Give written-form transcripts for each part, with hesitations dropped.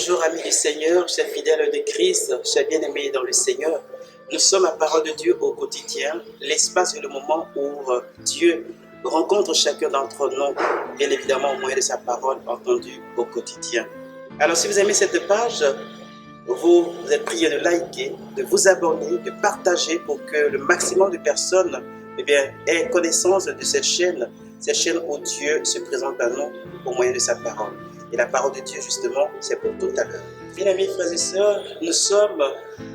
Bonjour amis du Seigneur, chers fidèles de Christ, chers bien-aimés dans le Seigneur. Nous sommes à Parole de Dieu au quotidien, l'espace et le moment où Dieu rencontre chacun d'entre nous, bien évidemment au moyen de sa parole entendue au quotidien. Alors si vous aimez cette page, vous êtes priés de liker, de vous abonner, de partager pour que le maximum de personnes aient connaissance de cette chaîne où Dieu se présente à nous au moyen de sa parole. Et la parole de Dieu, justement, c'est pour tout à l'heure. Bien amis, frères et sœurs, nous sommes,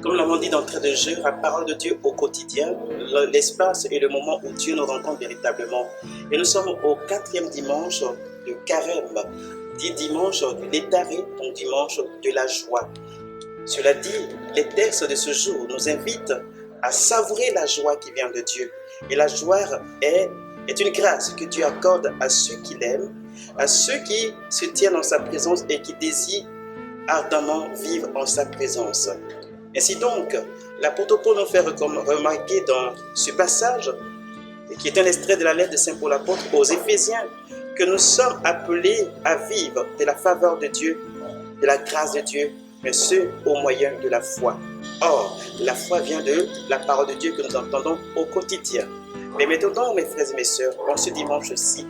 comme l'avons dit d'entrée de jeu, à parole de Dieu au quotidien, l'espace et le moment où Dieu nous rencontre véritablement. Et nous sommes au 4e dimanche de Carême, dit dimanche du Létaré, donc dimanche de la joie. Cela dit, les textes de ce jour nous invitent à savourer la joie qui vient de Dieu. Et la joie est une grâce que Dieu accorde à ceux qui l'aiment, à ceux qui se tiennent en sa présence et qui désirent ardemment vivre en sa présence. Ainsi donc, l'apôtre Paul nous fait remarquer dans ce passage, qui est un extrait de la lettre de Saint Paul apôtre aux Éphésiens, que nous sommes appelés à vivre de la faveur de Dieu, de la grâce de Dieu, mais ce au moyen de la foi. Or, la foi vient de la parole de Dieu que nous entendons au quotidien. Mais maintenant, mes frères et mes sœurs, en ce dimanche-ci,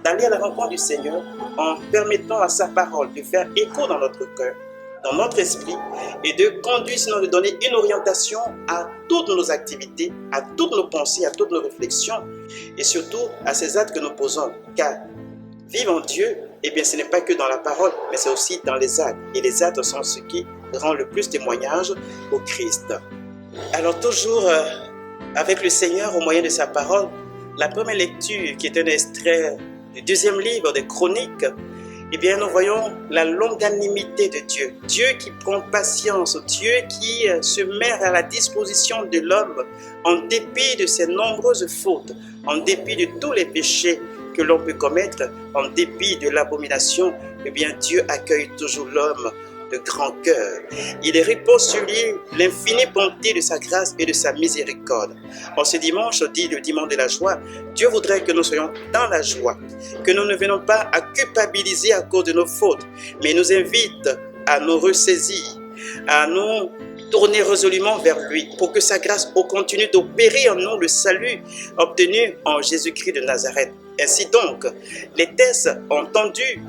d'aller à la rencontre du Seigneur en permettant à sa parole de faire écho dans notre cœur, dans notre esprit, et de conduire, sinon de donner une orientation à toutes nos activités, à toutes nos pensées, à toutes nos réflexions, et surtout à ces actes que nous posons. Car vivre en Dieu, ce n'est pas que dans la parole, mais c'est aussi dans les actes. Et les actes sont ce qui rend le plus témoignage au Christ. Alors toujours avec le Seigneur au moyen de sa parole, la première lecture qui est un extrait du 2e livre des Chroniques, nous voyons la longanimité de Dieu. Dieu qui prend patience, Dieu qui se met à la disposition de l'homme en dépit de ses nombreuses fautes, en dépit de tous les péchés que l'on peut commettre, en dépit de l'abomination, Dieu accueille toujours l'homme de grand cœur. Il répand sur lui l'infinie bonté de sa grâce et de sa miséricorde. En ce dimanche, dit le dimanche de la joie, Dieu voudrait que nous soyons dans la joie, que nous ne venons pas à culpabiliser à cause de nos fautes, mais il nous invite à nous ressaisir, à nous tourner résolument vers lui, pour que sa grâce continue d'opérer en nous le salut obtenu en Jésus-Christ de Nazareth. Ainsi donc, les textes entendus,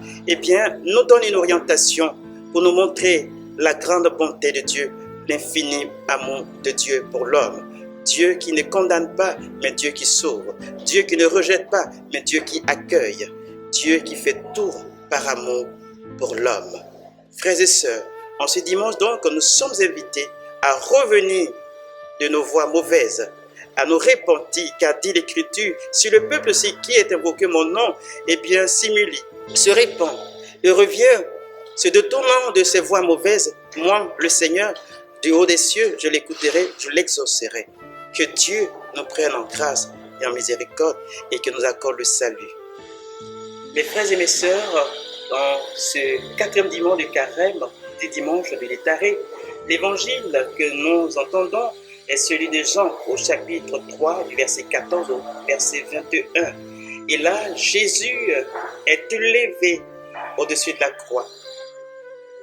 nous donnent une orientation pour nous montrer la grande bonté de Dieu, l'infini amour de Dieu pour l'homme. Dieu qui ne condamne pas, mais Dieu qui sauve. Dieu qui ne rejette pas, mais Dieu qui accueille. Dieu qui fait tout par amour pour l'homme. Frères et sœurs, en ce dimanche donc, nous sommes invités à revenir de nos voies mauvaises, à nous repentir, car dit l'Écriture, si le peuple qui est invoqué mon nom, s'humilie, se répand et revient, se détournant de ses voies mauvaises, moi, le Seigneur, du haut des cieux, je l'écouterai, je l'exaucerai. Que Dieu nous prenne en grâce et en miséricorde et que nous accorde le salut. Mes frères et mes sœurs, dans ce 4e dimanche de Carême, du dimanche de Létaré, l'évangile que nous entendons est celui de Jean au chapitre 3, du verset 14 au verset 21. Et là, Jésus est élevé au-dessus de la croix.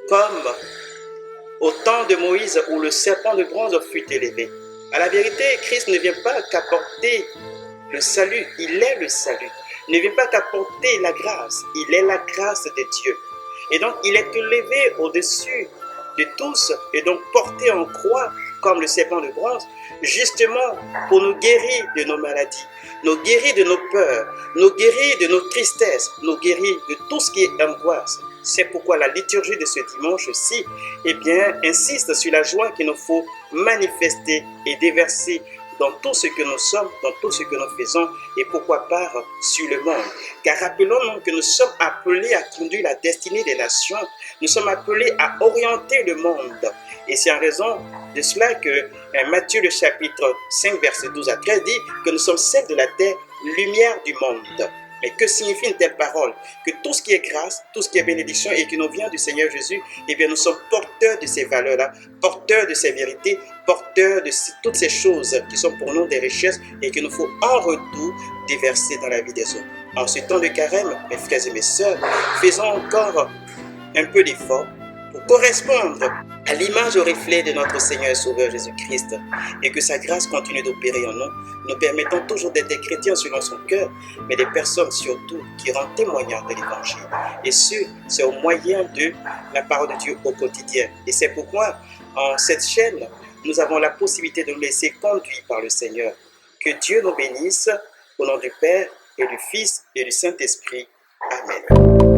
Comme au temps de Moïse où le serpent de bronze fut élevé. À la vérité, Christ ne vient pas qu'apporter le salut, il est le salut. Il ne vient pas qu'apporter la grâce, il est la grâce de Dieu. Et donc, il est élevé au-dessus de tous et donc porté en croix comme le serpent de bronze, justement pour nous guérir de nos maladies, nous guérir de nos peurs, nous guérir de nos tristesses, nous guérir de tout ce qui est angoisse. C'est pourquoi la liturgie de ce dimanche-ci, insiste sur la joie qu'il nous faut manifester et déverser dans tout ce que nous sommes, dans tout ce que nous faisons et pourquoi pas sur le monde. Car rappelons-nous que nous sommes appelés à conduire la destinée des nations, nous sommes appelés à orienter le monde. Et c'est en raison de cela que Matthieu le chapitre 5 verset 12 à 13 dit que nous sommes celles de la terre, lumière du monde. Mais que signifie une telle parole? Que tout ce qui est grâce, tout ce qui est bénédiction et qui nous vient du Seigneur Jésus, nous sommes porteurs de ces valeurs-là, porteurs de ces vérités, porteurs de toutes ces choses qui sont pour nous des richesses et qu'il nous faut en retour déverser dans la vie des autres. En ce temps de carême, mes frères et mes sœurs, faisons encore un peu d'effort pour correspondre à l'image au reflet de notre Seigneur et Sauveur Jésus-Christ, et que sa grâce continue d'opérer en nous, nous permettant toujours d'être des chrétiens selon son cœur, mais des personnes surtout qui rendent témoignage de l'Évangile. Et c'est au moyen de la parole de Dieu au quotidien. Et c'est pourquoi, en cette chaîne, nous avons la possibilité de nous laisser conduire par le Seigneur. Que Dieu nous bénisse, au nom du Père et du Fils et du Saint-Esprit. Amen.